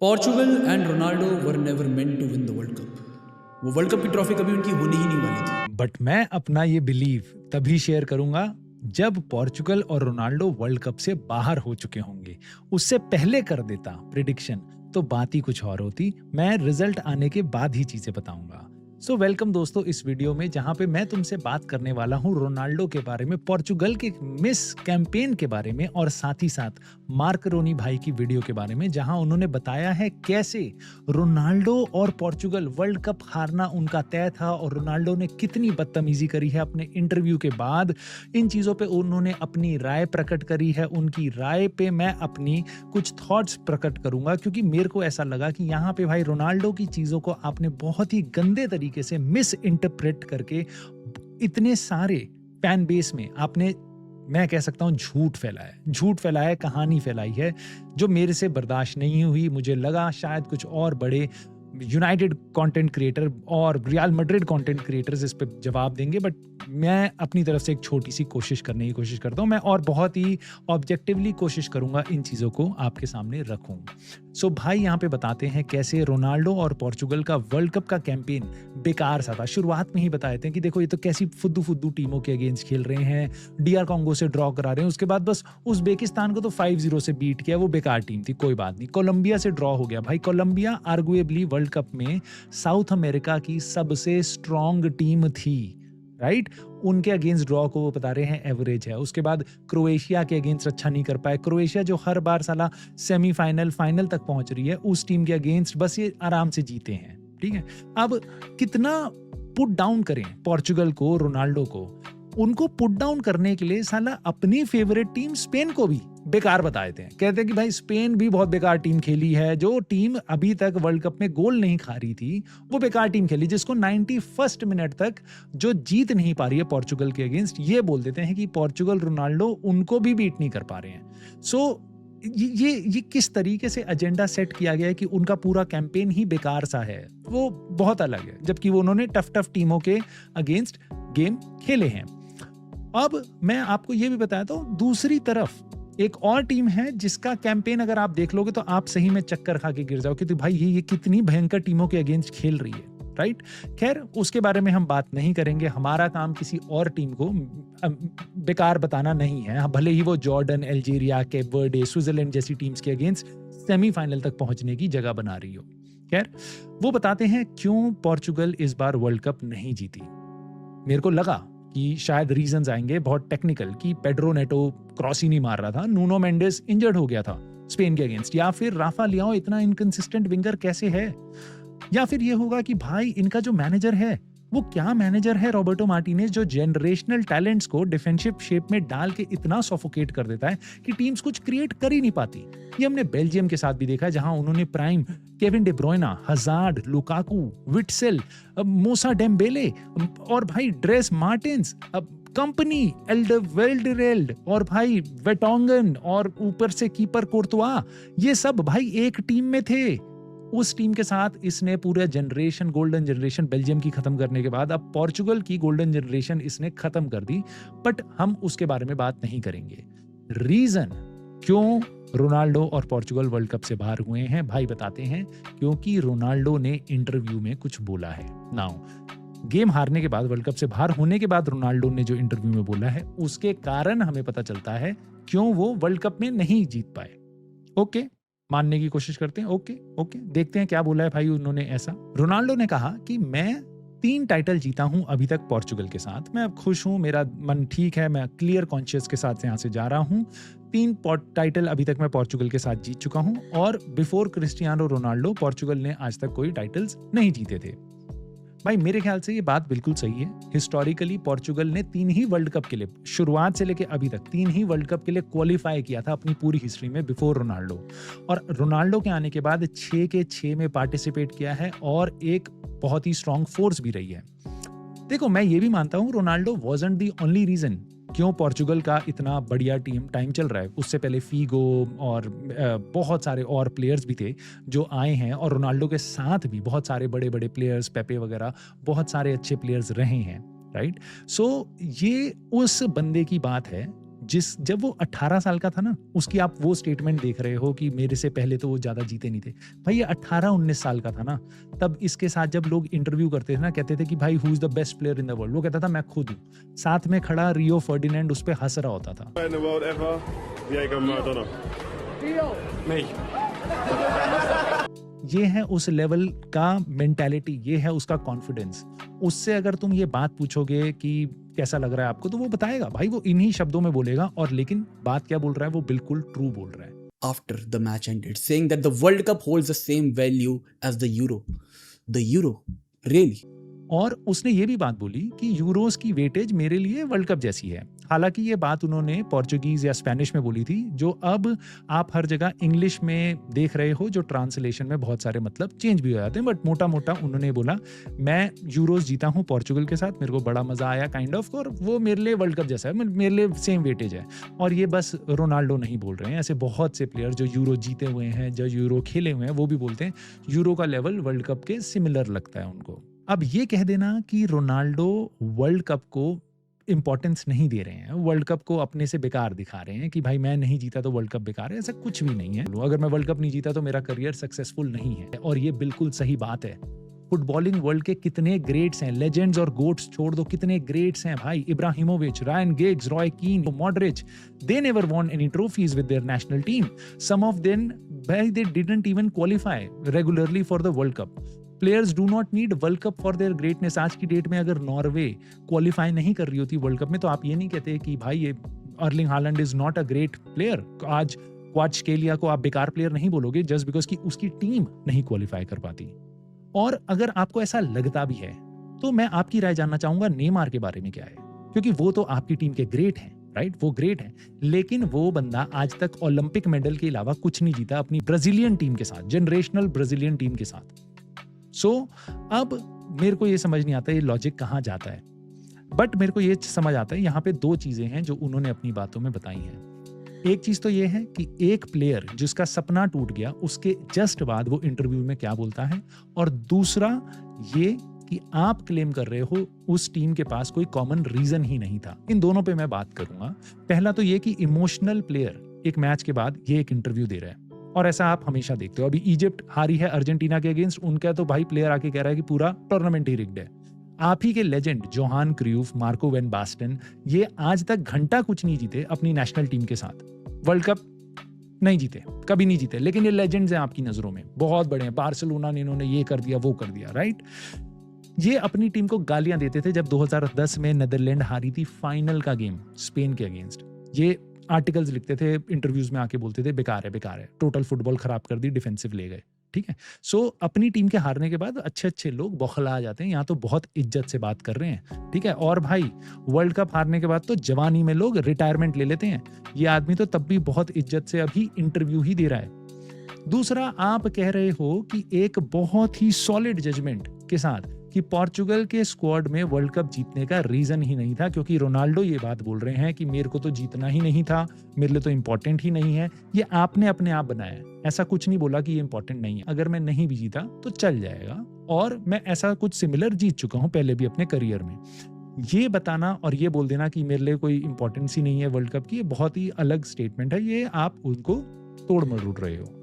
Portugal and Ronaldo were never meant to win the world cup. वो world cup की trophy कभी उनकी होनी ही नहीं वाली थी। बट मैं अपना ये बिलीव तभी शेयर करूंगा जब पोर्चुगल और रोनाल्डो वर्ल्ड कप से बाहर हो चुके होंगे। उससे पहले कर देता प्रिडिक्शन तो बात ही कुछ और होती। मैं रिजल्ट आने के बाद ही चीजें बताऊंगा। सो वेलकम दोस्तों इस वीडियो में, जहां पे मैं तुमसे बात करने वाला हूं रोनाल्डो के बारे में, पोर्चुगल के मिस कैंपेन के बारे में और साथ ही साथ मार्क रोनी भाई की वीडियो के बारे में, जहां उन्होंने बताया है कैसे रोनाल्डो और पोर्चुगल वर्ल्ड कप हारना उनका तय था और रोनाल्डो ने कितनी बदतमीजी करी है अपने इंटरव्यू के बाद। इन चीजों पे उन्होंने अपनी राय प्रकट करी है। उनकी राय पे मैं अपनी कुछ थॉट्स प्रकट करूंगा, क्योंकि मेरे को ऐसा लगा कि यहाँ पे भाई रोनाल्डो की चीजों को आपने बहुत ही गंदे तरीके से मिस इंटरप्रेट करके इतने सारे फैन बेस में आपने, मैं कह सकता हूं, झूठ फैलाया है, कहानी फैलाई है जो मेरे से बर्दाश्त नहीं हुई। मुझे लगा शायद कुछ और बड़े यूनाइटेड कंटेंट क्रिएटर और रियल मैड्रिड कंटेंट क्रिएटर्स इस पे जवाब देंगे, बट मैं अपनी तरफ से एक छोटी सी कोशिश करने की कोशिश करता हूं मैं, और बहुत ही ऑब्जेक्टिवली कोशिश करूंगा इन चीज़ों को आपके सामने रखूं। सो भाई यहाँ पे बताते हैं कैसे रोनाल्डो और पोर्चुगल का वर्ल्ड कप का कैंपेन बेकार सा था। शुरुआत में ही बताए थे कि देखो ये तो कैसी फुद्दू टीमों के अगेंस्ट खेल रहे हैं, डीआर कॉन्गो से ड्रॉ करा रहे हैं, उसके बाद बस उज़्बेकिस्तान को तो 5-0 से बीट किया, वो बेकार टीम थी, कोई बात नहीं। कोलंबिया से ड्रॉ हो गया भाई, कोलंबिया आर्गुएबली वर्ल्ड कप में साउथ अमेरिका की सबसे स्ट्रॉन्ग टीम थी, राइट। उनके अगेंस्ट ड्रॉ को वो बता रहे हैं एवरेज है। उसके बाद क्रोएशिया के अगेंस्ट अच्छा नहीं कर पाए। क्रोएशिया जो हर बार साला सेमीफाइनल फाइनल तक पहुंच रही है, उस टीम के अगेंस्ट बस ये आराम से जीते हैं, ठीक है। अब कितना पुट डाउन करें पोर्चुगल को, रोनाल्डो को। उनको पुट डाउन करने के लिए साला अपनी फेवरेट टीम स्पेन को भी बेकार बताए थे। कहते हैं कि भाई स्पेन भी बहुत बेकार टीम खेली है, जो टीम अभी तक वर्ल्ड कप में गोल नहीं खा रही थी वो बेकार टीम खेली, जिसको 91 मिनट तक जो जीत नहीं पा रही है पोर्चुगल के अगेंस्ट, ये बोल देते हैं कि पोर्चुगल रोनाल्डो उनको भी बीट नहीं कर पा रहे हैं। सो ये किस तरीके से एजेंडा सेट किया गया है कि उनका पूरा कैंपेन ही बेकार सा है, वो बहुत अलग है, जबकि वो उन्होंने टफ टीमों के अगेंस्ट गेम खेले हैं। अब मैं आपको ये भी बताता हूं, दूसरी तरफ एक और टीम है जिसका कैंपेन अगर आप देख लोगे तो आप सही में चक्कर खा के गिर जाओगे कि भाई ये कितनी भयंकर टीमों के अगेंस्ट खेल रही है, राइट। खैर उसके बारे में हम बात नहीं करेंगे। हमारा काम किसी और टीम को बेकार बताना नहीं है, भले ही वो Jordan, Algeria, Cape Verde, Switzerland जैसी टीम्स के अगेंस्ट सेमीफाइनल तक पहुंचने की जगह बना रही हो। खैर वो बताते हैं क्यों पोर्चुगल इस बार वर्ल्ड कप नहीं जीती। मेरे को लगा कि शायद रीजंस आएंगे बहुत टेक्निकल, कि पेड्रो नेटो क्रॉस ही नहीं मार रहा था, नूनो मेंडेस इंजर्ड हो गया था स्पेन के अगेंस्ट, या फिर राफा लियाओ इतना इनकंसिस्टेंट विंगर कैसे है, या फिर ये होगा कि भाई इनका जो मैनेजर है वो क्या मैनेजर है, रॉबर्टो मार्टिनेज, जो जनरेशनल टैलेंट्स को डिफेंसिव शेप में डाल के इतना सफोकेट कर देता है कि टीम्स कुछ क्रिएट कर ही नहीं पाती। ये हमने बेल्जियम के साथ भी देखा है, जहां उन्होंने prime Kevin De Bruyne, Hazard, Lukaku, Witsel, Mousa Dembele और भाई ड्रेस मार्टिन्स, कंपनी, एल्डरवेल्डरेल्ड और भाई वेटोंगन और ऊपर से कीपर कोर्तुआ, ये सब भाई एक टीम में थे। उस टीम के साथ इसने पूरा जनरेशन, गोल्डन जनरेशन बेल्जियम की खत्म करने के बाद अब पोर्चुगल की गोल्डन जनरेशन इसने खत्म कर दी, बट हम उसके बारे में बात नहीं करेंगे। रीजन क्यों रोनाल्डो और पोर्चुगल वर्ल्ड कप से बाहर हुए हैं भाई बताते हैं, क्योंकि रोनाल्डो ने इंटरव्यू में कुछ बोला है। नाउ गेम हारने के बाद, वर्ल्ड कप से बाहर होने के बाद रोनाल्डो ने जो इंटरव्यू में बोला है उसके कारण हमें पता चलता है क्यों वो वर्ल्ड कप में नहीं जीत पाए। ओके, मानने की कोशिश करते हैं। ओके देखते हैं क्या बोला है भाई उन्होंने। ऐसा रोनाल्डो ने कहा कि मैं 3 टाइटल जीता हूं अभी तक पोर्चुगल के साथ, मैं अब खुश हूं, मेरा मन ठीक है, मैं क्लियर कॉन्शियस के साथ यहां से जा रहा हूं। 3 टाइटल अभी तक मैं पोर्चुगल के साथ जीत चुका हूं, और बिफोर क्रिस्टियानो रोनाल्डो पोर्चुगल ने आज तक कोई टाइटल्स नहीं जीते थे। भाई मेरे ख्याल से ये बात बिल्कुल सही है। हिस्टोरिकली पोर्चुगल ने 3 ही वर्ल्ड कप के लिए, शुरुआत से लेके अभी तक 3 ही वर्ल्ड कप के लिए क्वालिफाई किया था अपनी पूरी हिस्ट्री में बिफोर रोनाल्डो, और रोनाल्डो के आने के बाद 6 के 6 में पार्टिसिपेट किया है और एक बहुत ही स्ट्रॉन्ग फोर्स भी रही है। देखो मैं ये भी मानता हूँ Ronaldo wasn't the only reason क्यों पोर्चुगल का इतना बढ़िया टाइम चल रहा है। उससे पहले फीगो और बहुत सारे और प्लेयर्स भी थे जो आए हैं, और रोनाल्डो के साथ भी बहुत सारे बड़े बड़े प्लेयर्स, पेपे वगैरह, बहुत सारे अच्छे प्लेयर्स रहे हैं, राइट। सो ये उस बंदे की बात है जब वो 18 साल का था ना, उसकी आप वो स्टेटमेंट देख रहे हो कि मेरे से पहले तो वो ज़्यादा जीते नहीं थे। भाई ये 18-19 साल का था ना, तब इसके साथ जब लोग इंटरव्यू करते थे ना, कहते थे कि भाई who is the best player in the world, वो कहता था मैं खुद हूँ। साथ में खड़ा रियो फर्डिनेंड उस पे हँस रहा होता था। in the world ever, Diego Maradona. Me. ये है उस लेवल का मेंटालिटी, ये है उसका कॉन्फिडेंस। उससे अगर तुम ये बात पूछोगे कि कैसा लग रहा है आपको, तो वो बताएगा भाई, वो इन्हीं शब्दों में बोलेगा। और लेकिन बात क्या बोल रहा है, वो बिल्कुल ट्रू बोल रहा है। After the match ended, saying that the World Cup holds the same value as the Euro. The Euro, really? और उसने ये भी बात बोली कि यूरोस की वेटेज मेरे लिए वर्ल्ड कप जैसी है। हालांकि ये बात उन्होंने पोर्चुगीज या स्पेनिश में बोली थी, जो अब आप हर जगह इंग्लिश में देख रहे हो, जो ट्रांसलेशन में बहुत सारे मतलब चेंज भी हो जाते हैं। बट मोटा मोटा उन्होंने बोला मैं यूरोस जीता हूँ पोर्चुगल के साथ, मेरे को बड़ा मजा आया काइंड ऑफ, और वो मेरे लिए वर्ल्ड कप जैसा है, मेरे लिए सेम वेटेज है। और ये बस रोनाल्डो नहीं बोल रहे हैं, ऐसे बहुत से प्लेयर जो यूरो जीते हुए हैं, जो यूरो खेले हुए हैं, वो भी बोलते हैं यूरो का लेवल वर्ल्ड कप के सिमिलर लगता है उनको। अब ये कह देना कि रोनाल्डो वर्ल्ड कप को इंपॉर्टेंस नहीं दे रहे हैं, वर्ल्ड कप को अपने से बेकार दिखा रहे हैं कि भाई मैं नहीं जीता तो वर्ल्ड कप बेकार है, ऐसा कुछ भी नहीं है। अगर मैं वर्ल्ड कप नहीं जीता तो मेरा करियर सक्सेसफुल नहीं है, और ये बिल्कुल सही बात है। फुटबॉलिंग वर्ल्ड के कितने ग्रेट्स हैं, लेजेंड्स और गोट्स छोड़ दो, कितने ग्रेट्स हैं भाई। Ibrahimovic, Ryan Giggs, Roy Keane, Modric, they never won any trophies with their national team. Some of them they didn't even qualify regularly for the world cup. Players do not need world cup for their greatness. आज की date में अगर Norway qualify नहीं कर रही होती world cup में, तो आप ये नहीं कहते कि भाई ये Erling Haaland is not a great player. आज क्वार्ट्ज़केलिया को आप बेकार प्लेयर नहीं बोलोगे जस्ट बिकॉज कि उसकी टीम नहीं क्वालिफाई कर पाती। और अगर आपको ऐसा लगता भी है, तो मैं आपकी राय जानना चाहूंगा नेमार के बारे में क्या है, क्योंकि वो तो आपकी टीम के ग्रेट हैं, राइट? वो ग्रेट है, लेकिन वो बंदा आज तक ओलंपिक मेडल के अलावा कुछ नहीं जीता अपनी ब्राजीलियन टीम के साथ, जनरेशनल ब्राजीलियन टीम के साथ। अब मेरे को ये समझ नहीं आता ये लॉजिक कहाँ जाता है, बट मेरे को ये समझ आता है यहाँ पे दो चीजें हैं जो उन्होंने अपनी बातों में बताई हैं। एक चीज तो ये है कि एक प्लेयर जिसका सपना टूट गया, उसके जस्ट बाद वो इंटरव्यू में क्या बोलता है, और दूसरा ये कि आप क्लेम कर रहे हो उस टीम के पास कोई कॉमन रीजन ही नहीं था। इन दोनों पे मैं बात करूंगा। पहला तो ये कि इमोशनल प्लेयर एक मैच के बाद ये एक इंटरव्यू दे रहा है, और ऐसा आप हमेशा देखते हो। अभी इजिप्ट हारी है अर्जेंटीना के अगेंस्ट, उनका तो भाई प्लेयर आके कह रहा है कि पूरा टूर्नामेंट ही रिग्ड है। आप ही के लेजेंड जोहान क्रूफ, मार्को वैन बास्टन, ये आज तक घंटा कुछ नहीं जीते अपनी नेशनल टीम के साथ, वर्ल्ड कप नहीं जीते, कभी नहीं जीते, लेकिन ये लेजेंड्स हैं आपकी नजरों में, बहुत बड़े हैं। बार्सिलोना ने इन्होंने ये कर दिया, वो कर दिया, राइट? ये अपनी टीम को गालियां देते थे जब 2010 में नीदरलैंड हारी थी फाइनल का गेम स्पेन के अगेंस्ट। ये आर्टिकल्स लिखते थे, इंटरव्यूज में आके बोलते थे बेकार है, टोटल फुटबॉल खराब कर दी, डिफेंसिव ले गए, ठीक है। सो अपनी टीम के हारने के बाद अच्छे अच्छे लोग बौखला जाते हैं, यहाँ तो बहुत इज्जत से बात कर रहे हैं, ठीक है। और भाई वर्ल्ड कप हारने के बाद तो जवानी में लोग रिटायरमेंट ले लेते हैं, ये आदमी तो तब भी बहुत इज्जत से अभी इंटरव्यू ही दे रहा है। दूसरा, आप कह रहे हो कि एक बहुत ही सॉलिड जजमेंट के साथ कि पोर्चुगल के स्क्वाड में वर्ल्ड कप जीतने का रीजन ही नहीं था, क्योंकि रोनाल्डो ये बात बोल रहे हैं कि मेरे को तो जीतना ही नहीं था, मेरे लिए तो इंपॉर्टेंट ही नहीं है। ये आपने अपने आप बनाया है, ऐसा कुछ नहीं बोला कि ये इंपॉर्टेंट नहीं है। अगर मैं नहीं भी जीता तो चल जाएगा, और मैं ऐसा कुछ सिमिलर जीत चुका हूं पहले भी अपने करियर में। ये बताना और ये बोल देना कि मेरे लिए कोई इंपॉर्टेंस ही नहीं है वर्ल्ड कप की, ये बहुत ही अलग स्टेटमेंट है। ये आप उनको तोड़ मरोड़ रहे हो।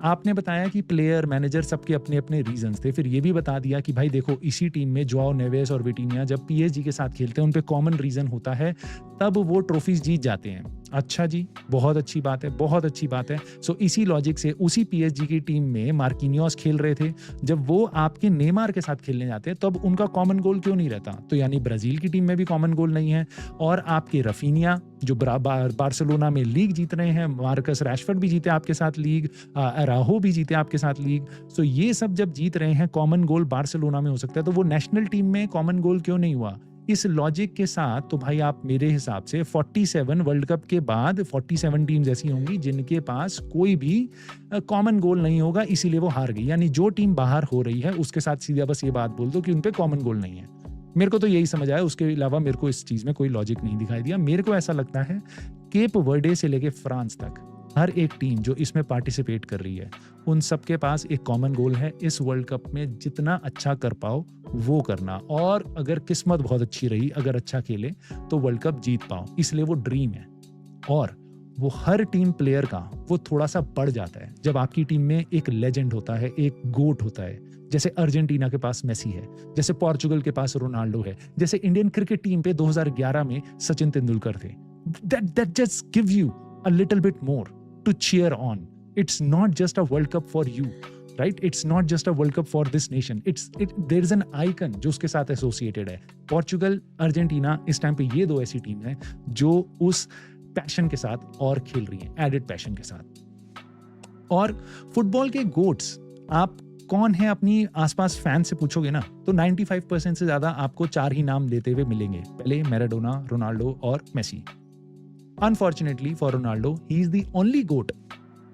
आपने बताया कि प्लेयर, मैनेजर सबके अपने अपने रीजंस थे, फिर ये भी बता दिया कि भाई देखो इसी टीम में जोआओ नेवेस और विटिनिया जब पीएसजी के साथ खेलते हैं उन पे कॉमन रीजन होता है, तब वो ट्रॉफीज जीत जाते हैं। अच्छा जी, बहुत अच्छी बात है, बहुत अच्छी बात है। सो इसी लॉजिक से उसी पीएसजी की टीम में मार्किनियोस खेल रहे थे, जब वो आपके नेमार के साथ खेलने जाते हैं तब उनका कॉमन गोल क्यों नहीं रहता? तो यानी ब्राजील की टीम में भी कॉमन गोल नहीं है, और आपके रफीनिया जो बार्सिलोना में लीग जीत रहे हैं, मार्कस रैशफोर्ड भी जीते आपके साथ लीग, अराहो भी जीते आपके साथ लीग। सो ये सब जब जीत रहे हैं, कॉमन गोल बार्सिलोना में हो सकता है, तो वो नेशनल टीम में कॉमन गोल क्यों नहीं हुआ? इस लॉजिक के साथ तो भाई आप मेरे हिसाब से 47 वर्ल्ड कप के बाद 47 टीम्स ऐसी होंगी जिनके पास कोई भी कॉमन गोल नहीं होगा, इसीलिए वो हार गई। यानी जो टीम बाहर हो रही है उसके साथ सीधा बस ये बात बोल दो कि उनपे कॉमन गोल नहीं है। मेरे को तो यही समझ आया, उसके अलावा मेरे को इस चीज में कोई लॉजिक नहीं दिखाई दिया। मेरे को ऐसा लगता है केप वर्डे से लेके फ्रांस तक हर एक टीम जो इसमें पार्टिसिपेट कर रही है, उन सबके पास एक कॉमन गोल है, इस वर्ल्ड कप में जितना अच्छा कर पाओ वो करना, और अगर किस्मत बहुत अच्छी रही, अगर अच्छा खेले तो वर्ल्ड कप जीत पाओ, इसलिए वो ड्रीम है। और वो हर टीम प्लेयर का वो थोड़ा सा बढ़ जाता है जब आपकी टीम में एक लेजेंड होता है, एक गोट होता है। जैसे अर्जेंटीना के पास मेसी है, जैसे पोर्चुगल के पास रोनाल्डो है, जैसे इंडियन क्रिकेट टीम पे 2011 में सचिन तेंदुलकर थे। That just give you a little bit more to cheer on. It's not just a World Cup for you, right? It's not just a World Cup for this nation. There is an icon जो उसके साथ associated है। Portugal, Argentina इस time पे ये दो ऐसी team है जो उस पैशन के साथ और खेल रही हैं, एडेड पैशन के साथ। और फुटबॉल के गोट्स आप कौन है अपनी आसपास फैन से पूछोगे ना तो 95% से ज्यादा आपको 4 ही नाम लेते हुए मिलेंगे, पेले, मैराडोना, रोनाल्डो और Messi. Unfortunately for Ronaldo, he is the only goat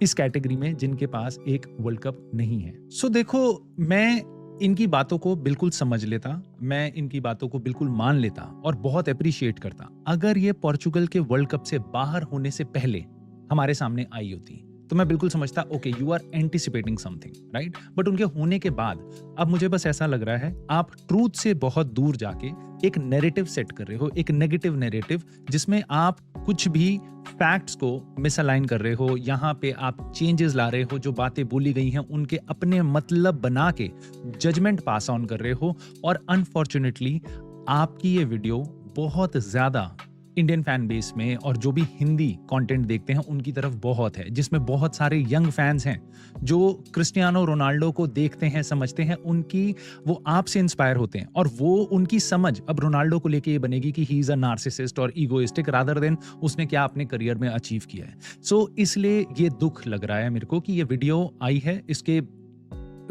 इस कैटेगरी में जिनके पास एक वर्ल्ड कप नहीं है। सो देखो, मैं इनकी बातों को बिल्कुल समझ लेता, मैं इनकी बातों को बिल्कुल मान लेता और बहुत अप्रिशिएट करता अगर ये पोर्चुगल के वर्ल्ड कप से बाहर होने से पहले हमारे सामने आई होती। तो मैं बिल्कुल समझता, okay, you are anticipating something, right? But उनके होने के बाद अब मुझे बस ऐसा लग रहा है आप ट्रूथ से बहुत दूर जाके एक नैरेटिव सेट कर रहे हो, एक नेगेटिव नैरेटिव, जिसमें आप कुछ भी फैक्ट्स को मिसअलाइन कर रहे हो। यहाँ पे आप चेंजेस ला रहे हो, जो बातें बोली गई हैं उनके अपने मतलब बना के जजमेंट पास ऑन कर रहे हो। और अनफॉर्चुनेटली आपकी ये वीडियो बहुत ज्यादा इंडियन फैन बेस में और जो भी हिंदी कंटेंट देखते हैं उनकी तरफ बहुत है, जिसमें बहुत सारे यंग फैंस हैं जो क्रिस्टियानो रोनाल्डो को देखते हैं, समझते हैं, उनकी वो आपसे इंस्पायर होते हैं और वो उनकी समझ अब रोनाल्डो को लेके ये बनेगी कि ही इज अ नार्सिसिस्ट और ईगोइस्टिक रादर देन उसने क्या अपने करियर में अचीव किया है। सो इसलिए ये दुख लग रहा है मेरे को कि ये वीडियो आई है, इसके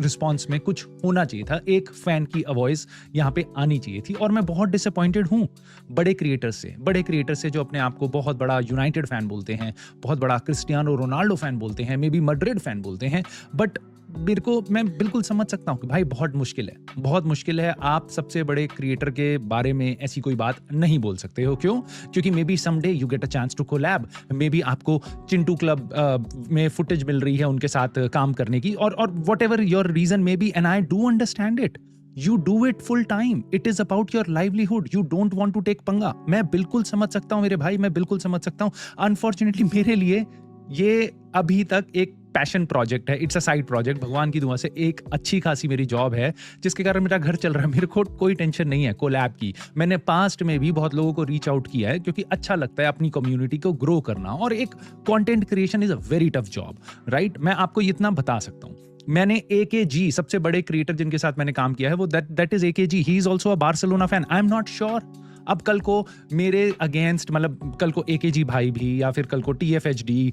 रिस्पॉन्स में कुछ होना चाहिए था, एक फैन की वॉइस यहाँ पे आनी चाहिए थी। और मैं बहुत डिसअपॉइंटेड हूँ बड़े क्रिएटर्स से जो अपने आप को बहुत बड़ा यूनाइटेड फैन बोलते हैं, बहुत बड़ा क्रिस्टियानो रोनाल्डो फैन बोलते हैं, मे बी मैड्रिड फैन बोलते हैं। बट मेरे को, मैं बिल्कुल समझ सकता हूँ कि भाई बहुत मुश्किल है, आप सबसे बड़े क्रिएटर के बारे में ऐसी कोई बात नहीं बोल सकते हो। क्यों? क्योंकि maybe someday you get a chance to collab, maybe आपको चिंटू क्लब में फुटेज मिल रही है उनके साथ काम करने की, और whatever your reason may be, and I do understand it. You do it full time. It is about your livelihood. You don't want to take पंगा। मैं बिल्कुल समझ सकता हूँ मेरे भाई, मैं बिल्कुल समझ सकता हूँ। अनफॉर्चुनेटली मेरे लिए ये अभी तक एक पैशन प्रोजेक्ट है, इट्स अ साइड प्रोजेक्ट। भगवान की दुआ से एक अच्छी खासी मेरी जॉब है जिसके कारण मेरा घर चल रहा है, मेरे को कोई टेंशन नहीं है कोलैब की। मैंने पास्ट में भी बहुत लोगों को रीच आउट किया है क्योंकि अच्छा लगता है अपनी कम्युनिटी को ग्रो करना, और एक content creation is a very tough job, right? मैं आपको इतना बता सकता हूँ, मैंने AKG, सबसे बड़े क्रिएटर जिनके साथ मैंने काम किया है वो that is AKG। He is also a Barcelona fan. I am not sure अब कल को मेरे अगेंस्ट, मतलब कल को AKG भाई भी, या फिर कल को TFHD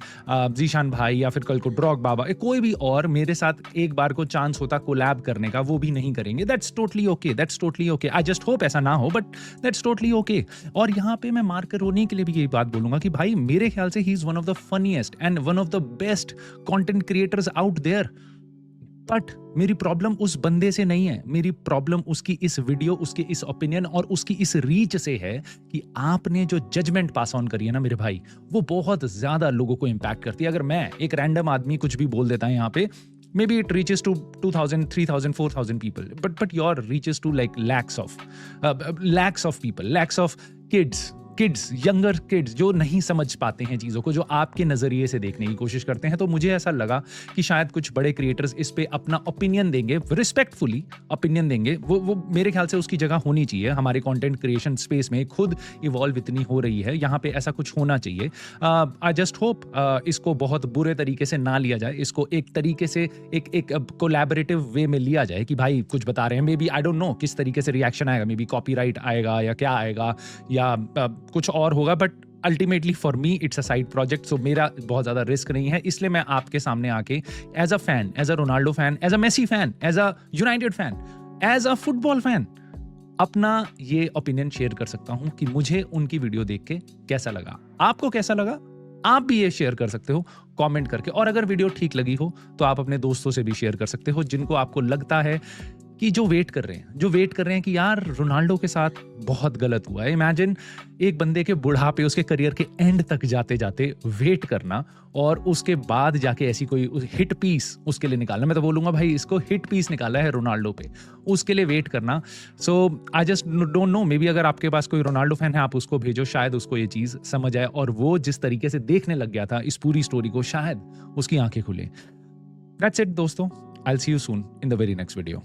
जीशान भाई, या फिर कल को ड्रॉग बाबा, कोई भी और मेरे साथ एक बार को चांस होता कोलैब करने का, वो भी नहीं करेंगे। That's totally okay. I just hope ऐसा ना हो, बट दैट्स टोटली ओके। और यहाँ पे मैं मार्कर रोनी के लिए भी यही बात बोलूंगा कि भाई मेरे ख्याल से ही is one of the funniest and one of the best content creators out there. But मेरी प्रॉब्लम उस बंदे से नहीं है, मेरी प्रॉब्लम उसकी इस वीडियो, उसके इस ओपिनियन और उसकी इस रीच से है कि आपने जो जजमेंट पास ऑन करी है ना मेरे भाई, वो बहुत ज्यादा लोगों को इंपैक्ट करती है। अगर मैं एक रैंडम आदमी कुछ भी बोल देता है यहाँ पे, maybe it reaches to 2,000, 3,000, 4,000 people, but your reaches to like lakhs of people, lakhs of younger kids जो नहीं समझ पाते हैं चीज़ों को, जो आपके नज़रिए से देखने की कोशिश करते हैं। तो मुझे ऐसा लगा कि शायद कुछ बड़े क्रिएटर्स इस पे अपना ओपिनियन देंगे, रिस्पेक्टफुली ओपिनियन देंगे। वो मेरे ख्याल से उसकी जगह होनी चाहिए। हमारे कंटेंट क्रिएशन स्पेस में खुद इवॉल्व इतनी हो रही है, यहाँ पे ऐसा कुछ होना चाहिए। आई जस्ट होप इसको बहुत बुरे तरीके से ना लिया जाए, इसको एक तरीके से एक कोलैबोरेटिव वे में लिया जाए कि भाई कुछ बता रहे हैं, maybe I don't know किस तरीके से रिएक्शन आएगा, मे बी कॉपीराइट आएगा या क्या आएगा या कुछ और होगा, but ultimately for me it's a side project. So मेरा बहुत ज्यादा रिस्क नहीं है, इसलिए मैं आपके सामने आके as a fan, as a Ronaldo fan, as a Messi fan, as a United fan, as a football fan अपना ये ओपिनियन शेयर कर सकता हूं कि मुझे उनकी वीडियो देख के कैसा लगा। आपको कैसा लगा आप भी ये शेयर कर सकते हो कमेंट करके, और अगर वीडियो ठीक लगी हो तो आप अपने दोस्तों से भी शेयर कर सकते हो जिनको आपको लगता है कि जो वेट कर रहे हैं कि यार रोनाल्डो के साथ बहुत गलत हुआ है। इमेजिन एक बंदे के बुढ़ापे, उसके करियर के एंड तक जाते जाते वेट करना और उसके बाद जाके ऐसी कोई हिट पीस उसके लिए निकालना। मैं तो बोलूंगा भाई इसको हिट पीस निकाला है रोनाल्डो पे, उसके लिए वेट करना। So I just don't know, maybe अगर आपके पास कोई रोनाल्डो फैन है आप उसको भेजो, शायद उसको ये चीज समझ आए और वो जिस तरीके से देखने लग गया था इस पूरी स्टोरी को, शायद उसकी आंखें खुले। दैट्स इट दोस्तों, I will see you soon in the very next video.